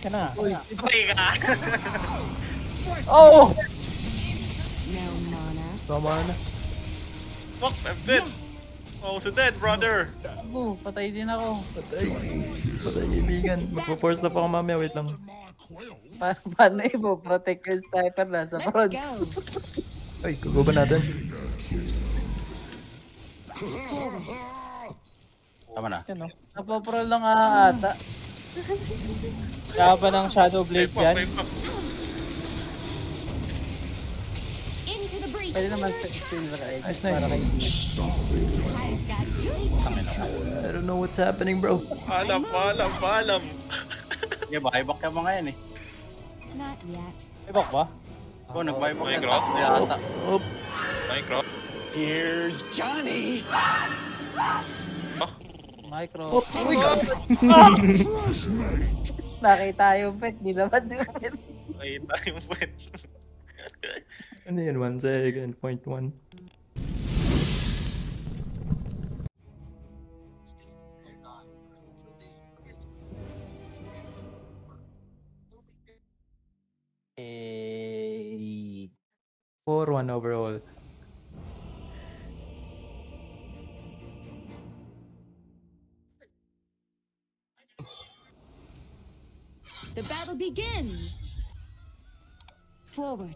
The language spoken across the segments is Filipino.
ka na. Uy, Patay ka. Oh! No mana. Tama na. Fuck, I'm dead. Oh, so dead, brother. oh, patay din ako. Patay. Patay kaibigan. Magpo-force na pa ako mamaya. Wait lang. Paano ipo-protect yung sniper nasa Let's front? go. Ay, kukuha natin. Tama na. Yan, no? Napapro lang ata. Kaya ba ng Shadow Blade dyan? Into the breach. Pwede naman sa silver egg. Nice, Para kay nice. I've got you. I don't know what's happening, bro. Paalam. Yeah, buyback ka mga yan eh. Not yet. May bak ba? Oh, nag-buyback yan. Yata. Oh, Minecraft. Here's Johnny. micro. oh my God. Nakita yung pet, di naman yung pet. Nakita yung pet. Ano yun? 1 second. 0.1. Eh, 4-1 overall. The battle begins. Forward.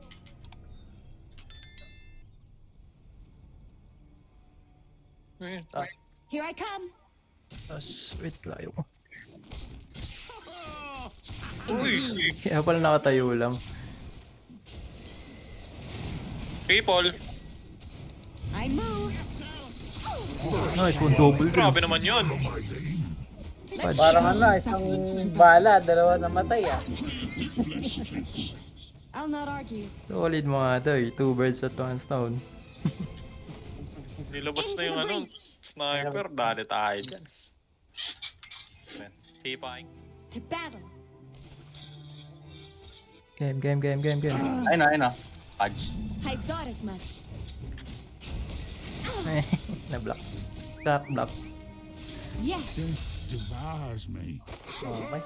Here I come. Tapos, wait, layo ko. Uy, Kaya pala nakatayo lang. people. I move. Nice, one double kill. Grabe naman yun. parang ano, isang bala, dalawa namatay ah. I'll not argue. Solid mga to eh. 2 birds at 1 stone. Nilabas Into na yung the ano, breach. sniper. Dali tayo dyan. Tipay. To battle. Game. Ayun na. Fudge. I thought as much. Na-block. Trap block. Yes. Devours me. Okay.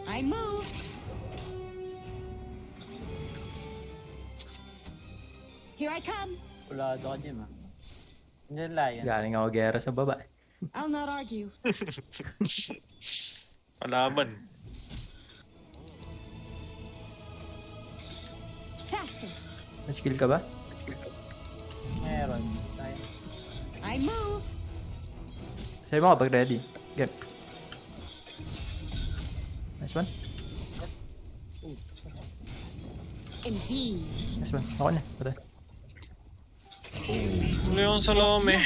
I move. Here I come. Pulado ka Jim ah. Hindi layan. Galing ako gera sa baba. I'll not argue. Malaban. Faster. May skill ka ba? Meron. I move. Sabi mo kapag ready. Game. Nice one. Indeed. Nice one. Ako na. Patay. Leon Salome.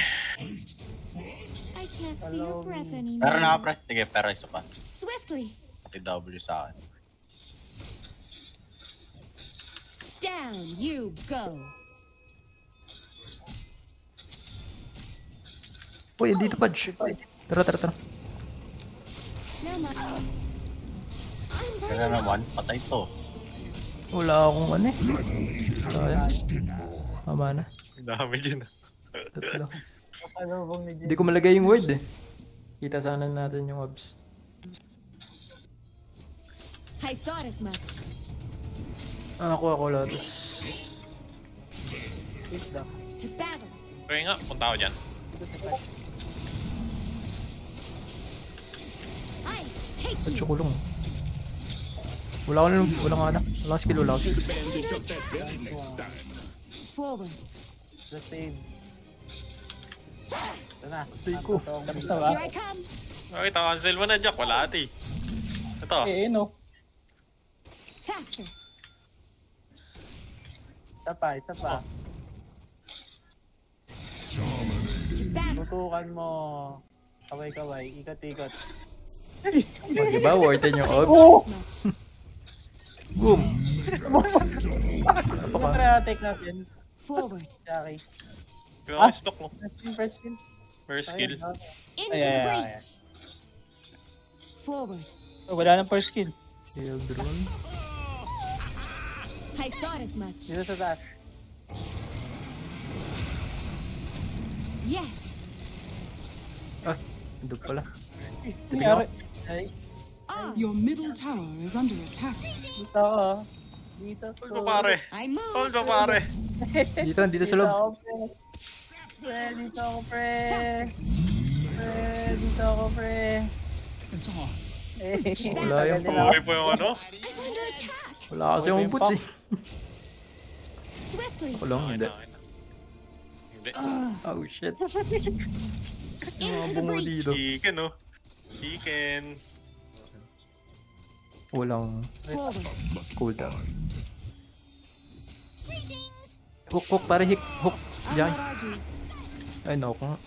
I can't see your breath anymore. Pero na pre. Sige, pero isa pa. Swiftly. Pati W sa akin. Down you go. Uy, dito Pudge. Tara. No much. I'm Kaya burning. naman, patay to. Wala akong ano eh. Kaya. Tama na. Ang dami dyan. Tatlo. Ano bang ni Jim? Hindi ko malagay yung word eh. Kita sana natin yung obs. I thought as much. Ako Lotus. To battle. Kaya nga, punta ako dyan. Ice, take Ba't you. siya kulong? Walang skill. Bandage up that belly next time. Forward. The save. Ito na. Tay ko. Tapos na ba? Here I come. Okay, cancel mo na, Jack. Wala ati. Ito. Eh, no. Faster. Isa pa. To battle. Tutukan mo. Kaway. Ikot. Oh, diba? Worth it yung I obs. thought as much. Boom! Patriotic natin. Forward. Jackie. Kaya stock mo. First skill. First skill. Into Ay, the ay, ay, breach. Forward. Oh, wala nang first skill. Kill drone. I thought as much. Dito sa taas. Yes. Ah, ito pala. Nangyari. Ay, Your middle tower is under attack. dito ako. Dito Hold mo pare. I move. Hold mo pare. Dito sa loob. ako, pre. Dito ako, pre. Dito ako, pre. Wala yung Buhay po yung ano. I'm under attack. Wala kasi yung boots eh. Swiftly. Ako lang, hindi. Hindi. Oh shit. Into the Bungo breach. dito. Chicken oh. Chicken. Walang Forward. cooldown. Hook, pare hook. I'll Diyan. not argue. Ay, no, kung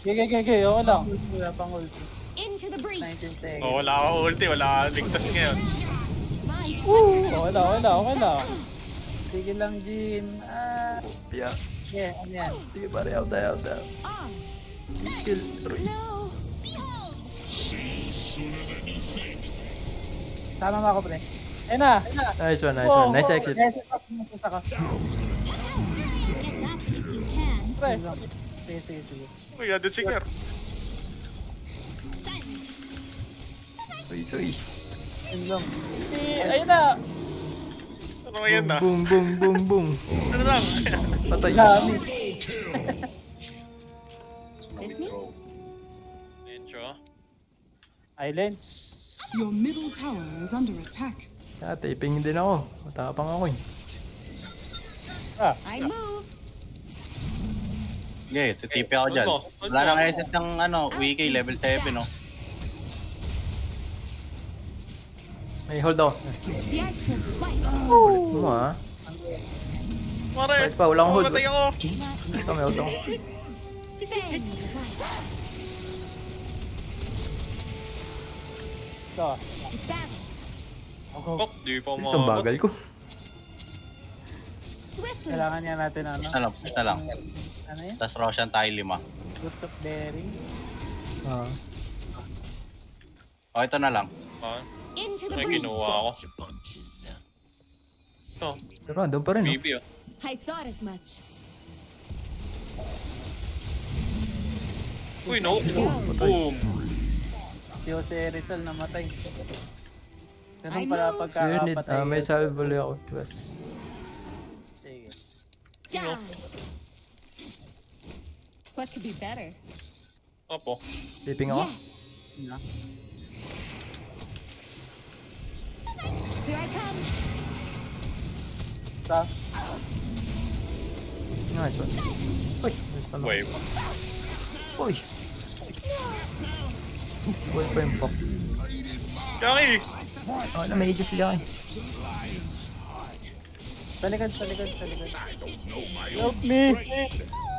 Okay, okay, lang. Wala pang ulti. Into the breach. 19 seconds. Oh, wala akong ulti. Wala akong ligtas ngayon. My Okay lang. Sige lang, Jin. yeah. Yeah, ano yan? Sige pare, out tayo. Ah. Skill 3. No. Tama mo ako, pre. Ayun na. Nice one. Nice exit. Nice ako. Pre. Sige. Uy, ada chinger. Soy. Yun lang. Ayun na. Ano nga yan na? Boom. Ano lang? Patay. This me? Intro. Islands. Your middle tower is under attack. Taping din ako. Matapang ako eh. I move. Okay, titipi ako dyan. Wala nang SS ng wiki level 7 no. May hold ako. The ice cliffs fight. Ano ah? Pare. Wait pa, walang hold. Matay ako. Ito, may hold ako. Fangs of light. Ito. To battle. Oh, di pa mo. Isang bagal ko. Swiftly. Kailangan niya natin Isa lang. Ano yun? Tapos Roshan tayo 5. Roots of Berry. Ah. O, ito na lang. Ah, Into the may breach. ginawa ako. Ito, Pero andun pa rin. No? baby oh. I thought as much. Uy, no. Boom. Si Jose Rizal namatay. Ganun I pala know. Sunit. pagkakapatay. May salve ulit ako. Plus. Sige. Die. What could be better? Opo. Taping ako. Yes. Na. Here I come. Sa. Nice one. Uy, nice na lang. Wave. Uy. Uy pa yung pop. Yaki! Ano, may aegis sila eh. Sa likod. Help me! Help me!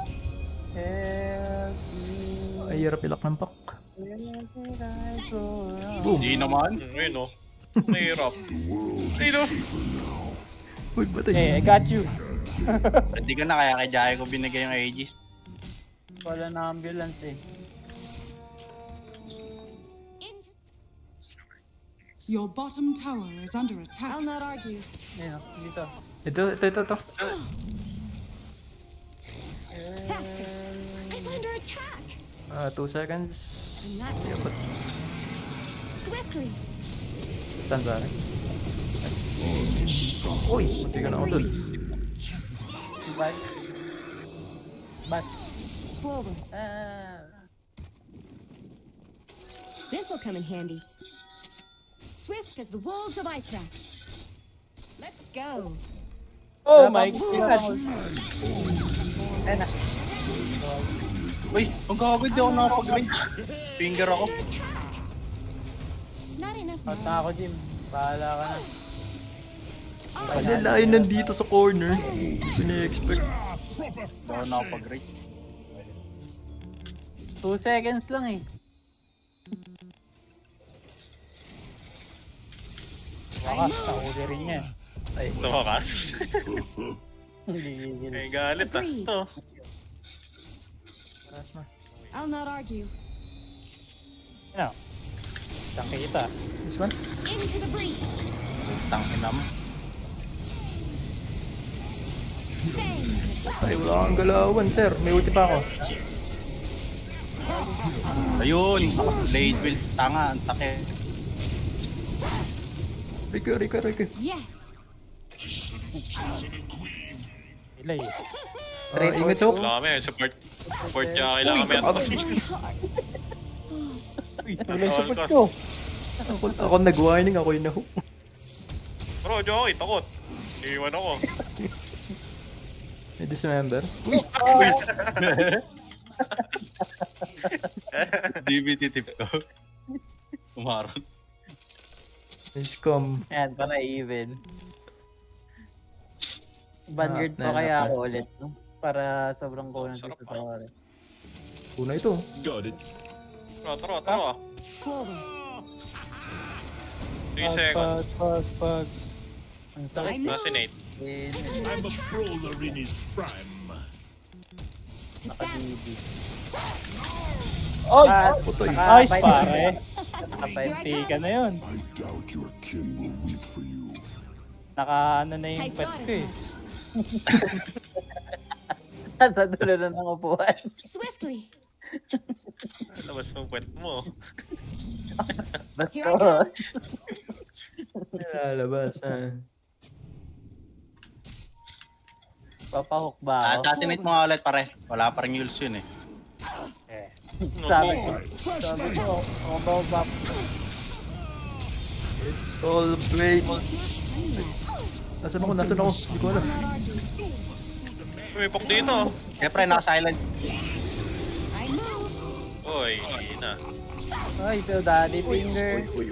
Ay, hirap ilak ng pak. Boom. Hindi naman. Ayun oh. Mahirap. Ayun oh. Uy, batay. Hey, I got you! Hindi ka na kaya kay Jaya ko binigay yung Aegis. Wala na ambulance eh. Into. Your bottom tower is under I'll attack. not argue. Ayun, dito. Ito. Faster. I'm under attack. 2 seconds. I'm not. Dapat Swiftly. stand ba rin? Uy, munti ka na ako dun. Back. Forward. This'll come in handy. Swift as the wolves of Icewrath. Let's go. Oh my gosh! Ayun na. Uy, ang gagawin di ako nakapag-range. Finger ako. Under attack. Not enough Out na now. ako, Jim. Bahala ka na. Ano lain nandito sa corner? Pini-expect. Di ako nakapag-range. 2 seconds lang eh. Wakas, nahuli rin niya. Ay, Tumakas. Gigil. Ay, galit ah. Agreed. Ito. paras mo. I'll not argue. Ano? Saan kita? This one? Into the breach. Tangina mo. Fangs. Ay, wala kang galawan, sir. May ulti pa ako. Ayun! Blade will tanga, ang takip. Rico. Yes. Ilay. Ingat sa hook. Wala kami, support niya. Kailangan kami at Tuloy support ko. Ako nag-warning, ako yung na-hook. Bro, Joey, takot. Iniwan ako. May dismember. DBT tip ko. Umarot. May scum. Yan, para even. Vanguard Ah, pa kaya na. ako ulit, no? Para sobrang kunan Sarap dito pa. sa pare. Una ito. Got it. Tara. Forward. 3 seconds. Pag. Ang I sakit. move. Assassinate. I'm a brawler in his prime. To battle. Oy! Putoy. Nice pare. Here I Tika come. na yun. I doubt your kin will weep for you. Naka ano na I yung pet thought ko as eh. much. Sa dulo na ng upuan. Swiftly. Labas mo pwet mo. Here I come. Lalabas. Papahook ba ako? Assassinate mo nga ulit pare. Wala pa rin Yules yun eh. Sabi ko, ako ba It's all great. Nasaan ako? Hindi ko alam. May pok dito. Siyempre, naka-silent. I move. Uy, hindi na. Ay, ito, daddy finger. Uy.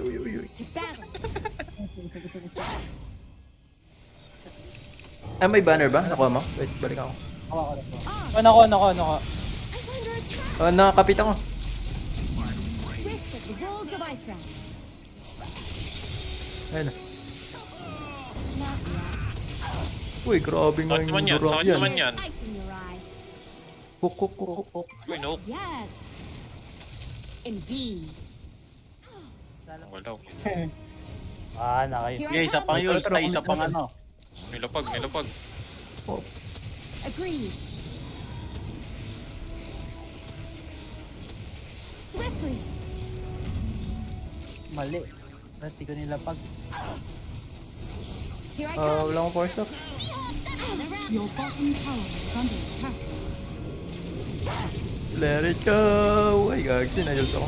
To battle. May banner ba? Nakuha mo? Wait, balik ako. Ano ko. I'm under attack. Nakakapit ako. Swift as the wolves of Isra. Ayun na. Not yet. Uy, grabe nga Sakit naman yan. yung dura. Sakit naman yan. Ice in your eye. Hook. Uy, no. Yet. Indeed. Wala. Nakayo. Here Okay, I isa come. pang Yules. Isa pang ano. May lapag. Agreed. Swiftly. Mali. Ba't di ko nilapag? Here I come. Wala akong force up. Your bottom tower is under attack. Let it go. Ay, gagsi. Nayos ako.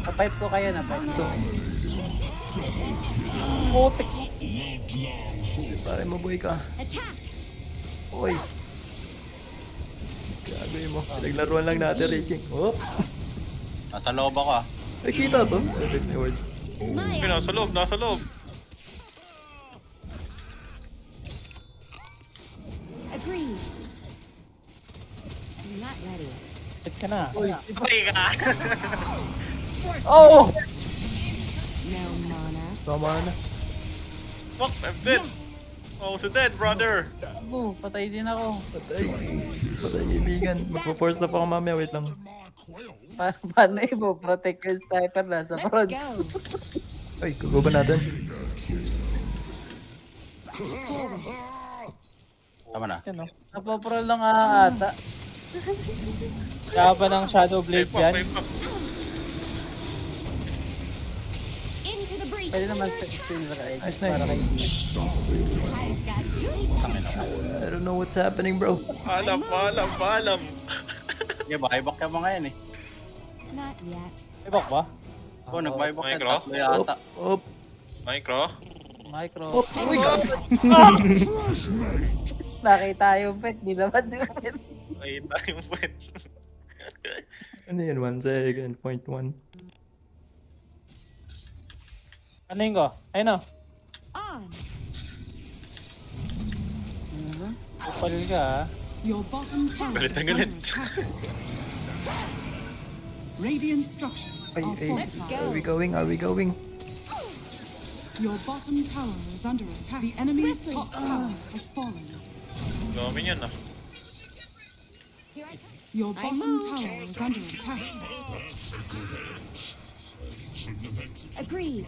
Sa-pipe ko kayo na, pipe ko. Pare, mabuhay ka. Attack. Uy. Gagawin mo. Pinaglaruan lang natin, Ricky. Oh. Nasa loob ako ah. Ay, kita to. Sabi ni Ward. My Uy, nasa loob. Agreed. I'm not ready. Hit ka na. Patay ka. Oh! No mana. Tama na. Fuck, I'm dead. Yes. Oh, so dead, brother. Oh, patay din ako. Patay. Patay, kaibigan. Magpo-force na pa ako mamaya. Wait lang. Paano ipo-protect yung sniper nasa Let's front? go. Ay, kukuha natin. Forward. Tama na. Yan, no? Napapro lang ata. Laban ng Shadow Blade yan. Into the breach. Pwede naman Under attack. silver eye. Nice. Para kay I've got you. I don't know what's happening, bro. Paalam. Yeah, buyback yung mga yan eh. Not yet. Ibak ba? Oh, nag-buyback yan. Micro? Tatlo yata. Up. Micro? Micro. Uy, gags. Nakita yung pet, di naman yung pet. Ay, tayong pwet. Ano yun? 1 second. 0.1. Ano yun ko? Ayun o. On. Upal ka ah. Your bottom tower Galit na is galit. under attack. Radiant structures Ay, are ay. fortified. Are we going? Are we going? Your bottom tower is under attack. The enemy's Swiftly. top tower has fallen. Dami yan ah. Here I come. Your I bottom move. tower is under attack. Agreed.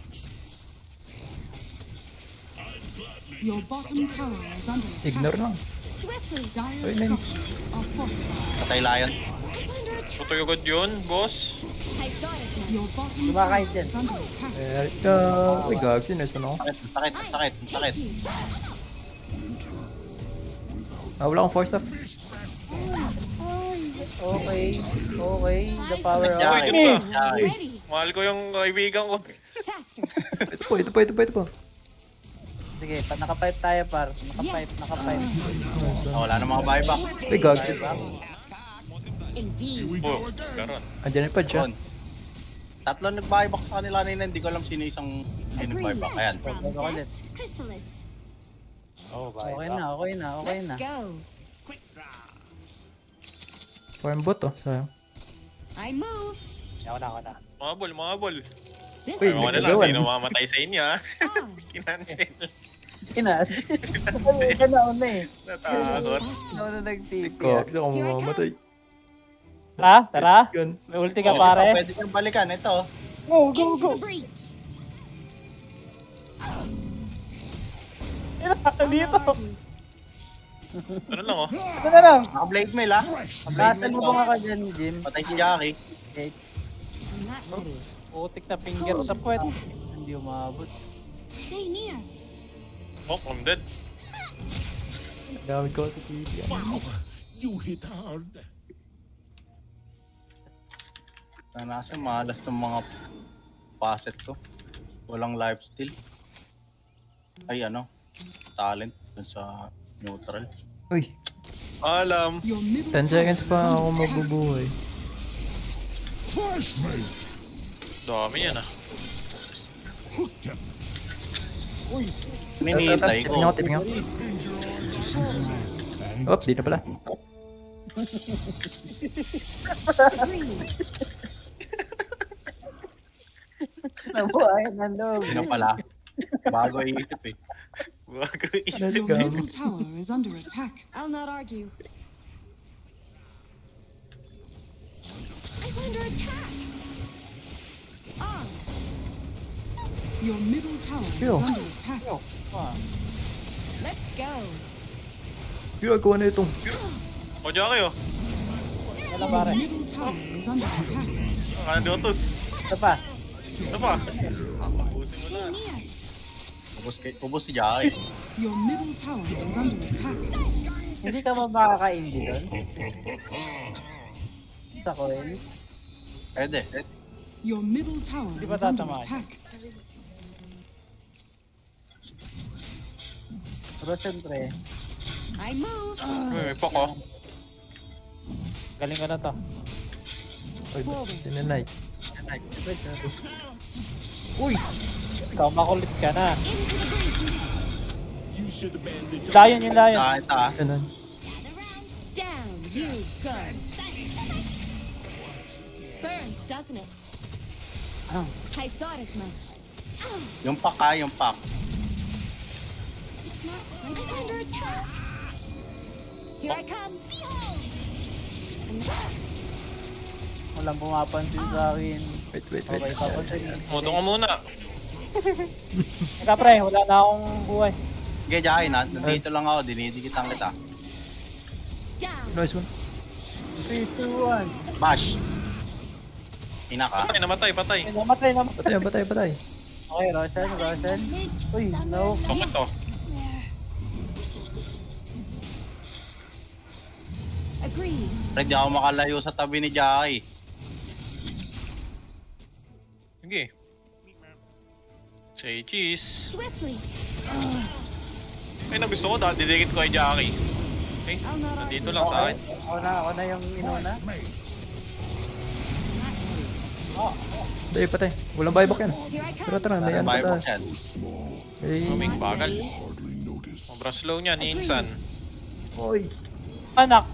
Your bottom tower is under attack. Ignore lang. Swiftly. Dire Ay, nani. structures are fortified. Patay lion. I'm under attack. Tutuyugod yun, boss. I thought as much. Your bottom Kumakain tower dyan. is under attack. There it go. Uy, gag. Sinesto na ako. Sakit, sakit, sakit. Take you. Wala akong force stuff. Okay. Okay. The power Uy, of... dito ka. Ay, Ready. mahal ko yung kaibigan ko. Faster. Ito po, ito po, ito po, ito po. Sige, nakapipe tayo par. Nakapipe, Yes. nakapipe. Wala na mga buyback. Uy, gag. Indeed. Oh, karon. Andyan yung pad siya. Yun. Tatlo nag-buyback sa kanila nila, hindi ko alam sino isang hindi nag-buyback. Ayan. From Bago ulit. that chrysalis. Okay na, okay na, okay Let's na. go. Farm bot oh. Sayang. I move. Mabol, mabol. This Uy, Ewan na lang, nagagawan. sino mamamatay sa inyo ha? on. Kinancel. Ina. Ika na una eh. Natakot. Nauna nag-TP. Gag. Saan ako mamamatay? Tara, tara. Gun. May ulti ka Oh, pare. Pwede kang balikan, ito. Go, go, Into go. the breach. Ina, dito. Ano lang oh. Ito na lang. Naka-blade mail ha. Naka-blade mail Nasalubong to. ako dyan, Jim. Patay si Jackie. I'm not ready. Putik na finger sa puwet. Hindi umabot. Stay near. Oh, I'm dead. Gamit ko sa TV. You hit hard. Sana kasi malas ng mga facet ko. Walang lifesteal. Ay ano, talent dun sa neutral. Uy, Alam. Your middle 10 seconds tower pa is ako under attack. mabubuhay. Flashmate. Dami yan ah. Hooked him. Minihintay Tipping ko. ako, tipping ako. Oops, di na pala. Agreed. Nabuhayan ng loob. Sino pala? Bago iisip eh. Bago iisip. Let's Your go. middle tower is under attack. I'll not argue. I'm under attack. On. Your middle tower Yo. is under attack. Let's go. Ginagawa na itong. O, Jackie oh. Wala Your pare. middle tower is under attack. Akala Dotus. Ito pa. Ano pa? Tapusin mo na. Stay near. Ubus si Jackie. Your middle tower is under attack. Hindi ka ba makaka-indie doon? Sa coil? Pwede. Your middle tower Di ba is under tatamaan? attack. Pero syempre, I move. May pok oh. Galing ko na to. Uy, tinanay. Uy! Ikaw, makulit ka na. Into the breach. You should abandon your Lion yung lion. Isa. Ganun. Down, you go. Burns, doesn't it? I thought as much. Yung pack ha, yung pack. It's not time. I'm under attack. Here I come. Behold. walang pumapansin sa akin. Wait, wait, Okay, wait. papansin. Modo ka muna. Teka pre, wala na akong buhay. Sige, Jackie, nandito lang ako. Dinidikitan kita. Down. Nice one. 3, 2, 1. Bash. Ina ka. Patay, namatay, patay. Ay, namatay, namatay. Patay, patay, patay. Okay, Roshan. Uy, no. Bakit to? Agreed. Ready ako makalayo sa tabi ni Jackie. Sige. Say cheese. Swiftly. Ay, nagusto ko dahil didikit ko kay Jackie. Okay, I'll not argue. nandito lang sa akin. Ako na yung inuna. Patay, patay. Walang buyback yan. Here I Tara, come. tara. May ano pa Buyback taas. yan. Hey. Maming bagal. hardly notice. Sobrang slow niya, ni Insan. Oy. Anak.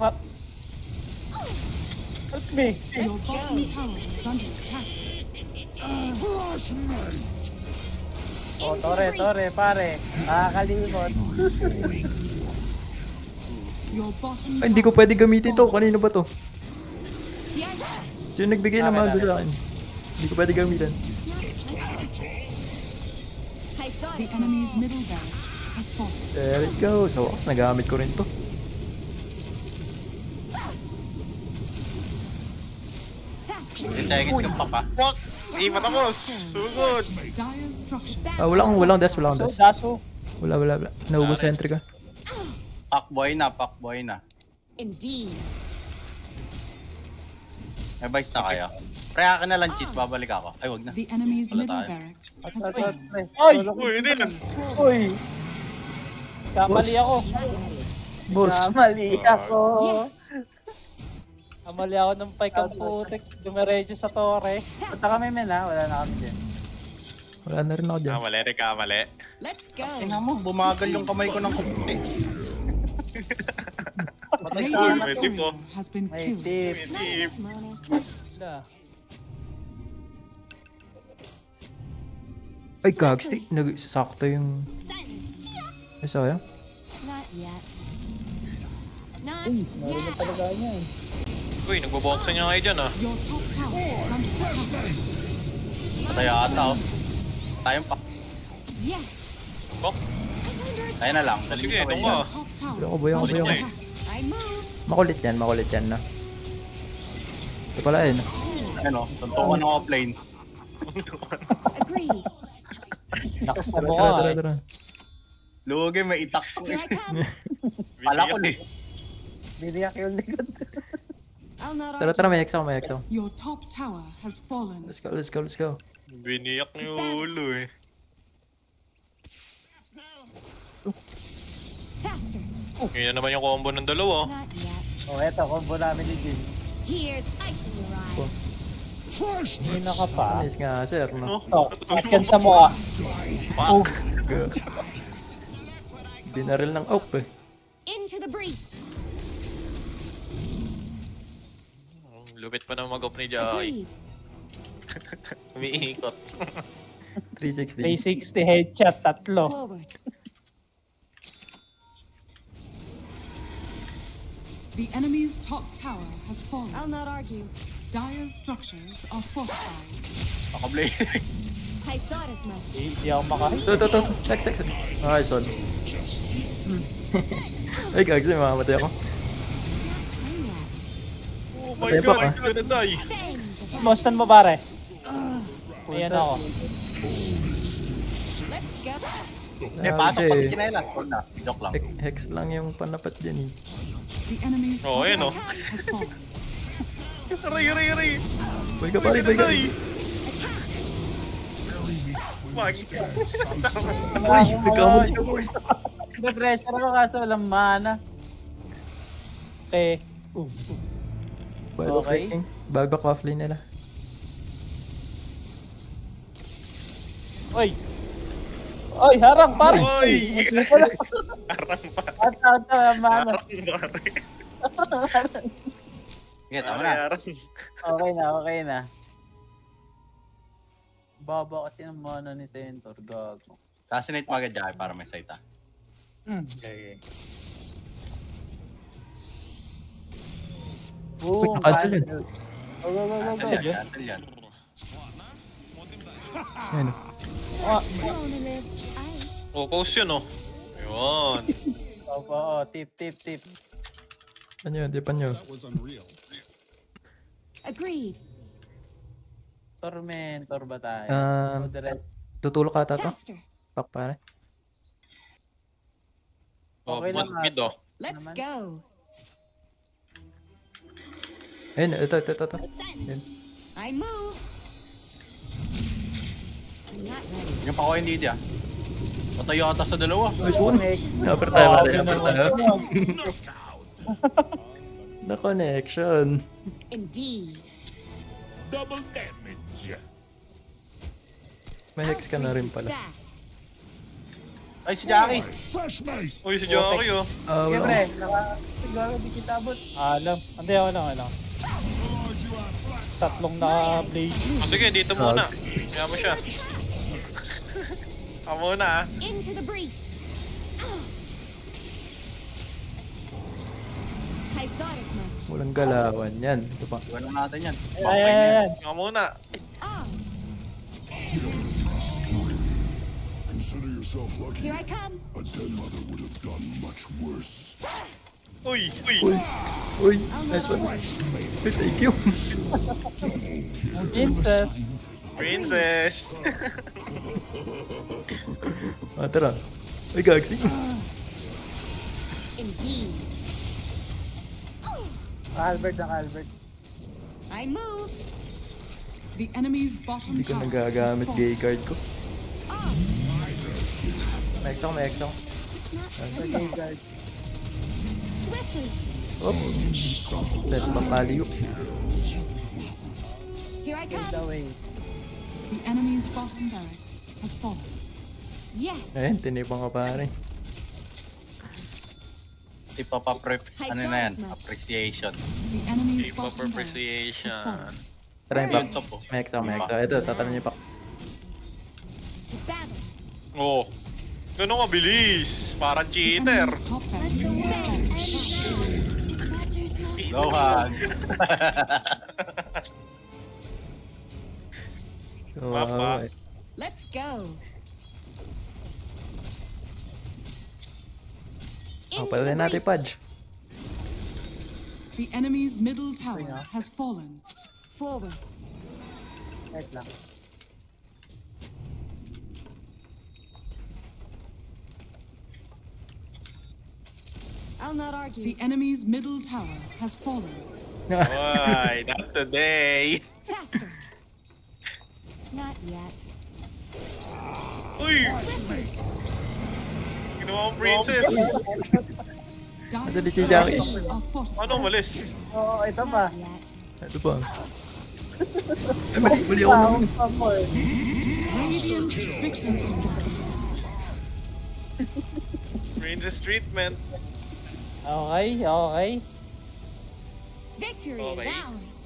Help me. Your bottom tower is under attack. Flashmate. Oh, tore, pare. Nakakalimot. Your bottom Ay, hindi ko pwede gamitin to. Kanino ba to? The idea. Sino nagbigay ng mago sa akin? Hindi ko pwede gamitin. I thought The as much. enemy's middle barracks has fallen. There it goes. Sa wakas, nagamit ko rin to. Detected ka pa pa. Fuck! Hindi matapos! Sugod! Dire structures. Walang dash, walang So, dash. Dasu. Wala. Naubos sa entry ka. Fuckboy na. Indeed. May vice na kayo. Kaya ka na lang cheat, babalik ako. Ay, wag na. The enemy's Wala middle tayo. barracks has At, fallen. Ay! Uy, hindi yan. Uy! Kamali ako. Boss. Mali ako. Yes. Kamali ako ng pike ang putik. Dumiretso sa torre. Punta kami men ha, wala na kami dyan. Wala na rin ako dyan. Kamali. Let's go. Ina mo, bumagal yung kamay ko ng kumputi. Radiant's May tip mo. courier has been May killed. tip. Not enough mana. Wala. Ay, gags. Sakto yung... Ay, sayang. Not yet. Not Meron na yet. talaga niya eh. Uy, nagbo-boxing niya kayo dyan ah. Your top tower is under attack. Patay ata oh. Tayong pa. Yes. Fuck! I'm under Tayo attack. na lang. Sige, Dali itong ka. ka. Top tower Boy is ako. under Boy. attack. I move. Makulit yan na. Ito pala yun. Ano, tuntukan ng offlane. Agreed. Nakasama ko ah. Tara. Lugi, may itak. Here I come. Pala ko eh. Biniyak yung likod. I'll not Tara, argue. may exo. Your top tower has fallen. Let's go. Biniyak niyo ulo eh. Faster. Ngayon na naman yung combo ng dalawa. Not yet. Oh, eto, combo namin ni Jin. Here's ice in your eyes. Hindi ka pa. Nice nga, sir, no? Oh, akin sa mukha. Fuck! Binaril ng oak eh. Into the breach. Lupit pa na mag-off ni Jai. Agreed. Umiikot. 360. 360 headshot, tatlo. Forward. The enemy's top tower has fallen. I'll not argue. Dire structures are fortified. Nakablade. I thought as much. Hindi ako makahit. Ito. Check. Okay, son. Ay, gags, mamamatay ako. Time yet. Oh my Patay pa god, ka? I'm gonna die. Fangs attack. Boston mo pare. Ayan ako. Let's go. Pasok pa si Kinela. Huwag na. Joke lang. Hex lang yung panapat dyan eh. The enemy's Oh, top ayan, oh. tower has fallen. Aray! Boy ka pare. Die! Fuck! Uy, nagkamali ka boy. Pressure ako kaso walang mana. Okay. Okay. Bago ko offlane nila. Oy! Oy, harang pare! Oy! Arang pa. At mana. Sige, tama na. Okay na. Baba kasi ng mana ni Centaur, gago. Assassinate mo agad Jai para may sight ah. Okay. Boom! nakancel yun. Go. Cancel yan. Ayun. Wanna live ice. Oh, post yun oh. Ayun. Opo, tip. Ano yun? Dipan nyo. Agreed. Tormentor ba tayo? Moderate. Tutulog ka ata to? Faster. Pak pare. Oh, Okay lang, mid oh. Let's Naman. go. Ayun, ito. Ayun. I move. I'm not ready. Yung pa ko hindi dia. Patay yata sa dalawa. Nice one. Upper tayo. Na connection. Indeed. Double damage. May hex ka na rin pala. Fast. Ay, si Jackie. Fresh knife. Uy, si Jackie oh. Sige, Wala pre. ko. Siguro di kita abot. Alam. Hindi ako lang. Tatlong naka-blade. Oh, sige, dito muna. Kaya mo siya. Ako muna ah. Into the breach. I thought as much. Walang galawan yan. Ito pa. Iwan na natin yan. Ayan. Ako muna. Oh, Consider yourself lucky. here I come. A dead mother would have done much worse. Uy! Uy, nice one. Uy, thank you. Princess. Princess! Tara. Uy, Gagsy. Indeed. Albert ng Albert. I move. The enemy's bottom Hindi ko tower nagagamit has gay fallen. card ko. Oh, May exo. it's not Okay, guys. swiftly. Oh. Let's papaliw. Here I The come. way. The enemy's bottom barracks has fallen. Yes. Ayun, tinipang ka pare. Ano na yan? Appreciation. The enemy's Keep up bottom barracks appreciation. has fallen. Tara yung Laptop po. May exo. Ito, tatanong niyo pa. To battle. Oh! Ganun kabilis! Parang The cheater! enemy's top barracks has fallen. Gohan! Mapa. Let's go. Pala rin natin, Pudge. The enemy's middle tower has fallen. Forward. Wait lang. I'll not argue. The enemy's middle tower has fallen. Why? Not today! Faster. Not yet. Uy! Ginawa mong princess! Madali si Dire's Jackie. structures are fortified. Ano, malis? Oo, ito pa. Not yet. Ito pa. Ay, mali ako naman. Radiant victory. Princess treatment. Okay. Victory Okay. is ours.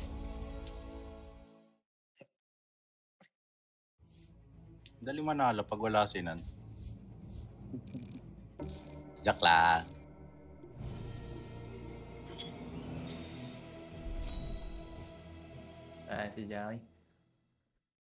Dali manalo pag wala si Nan. Joke lang. Si Jackie.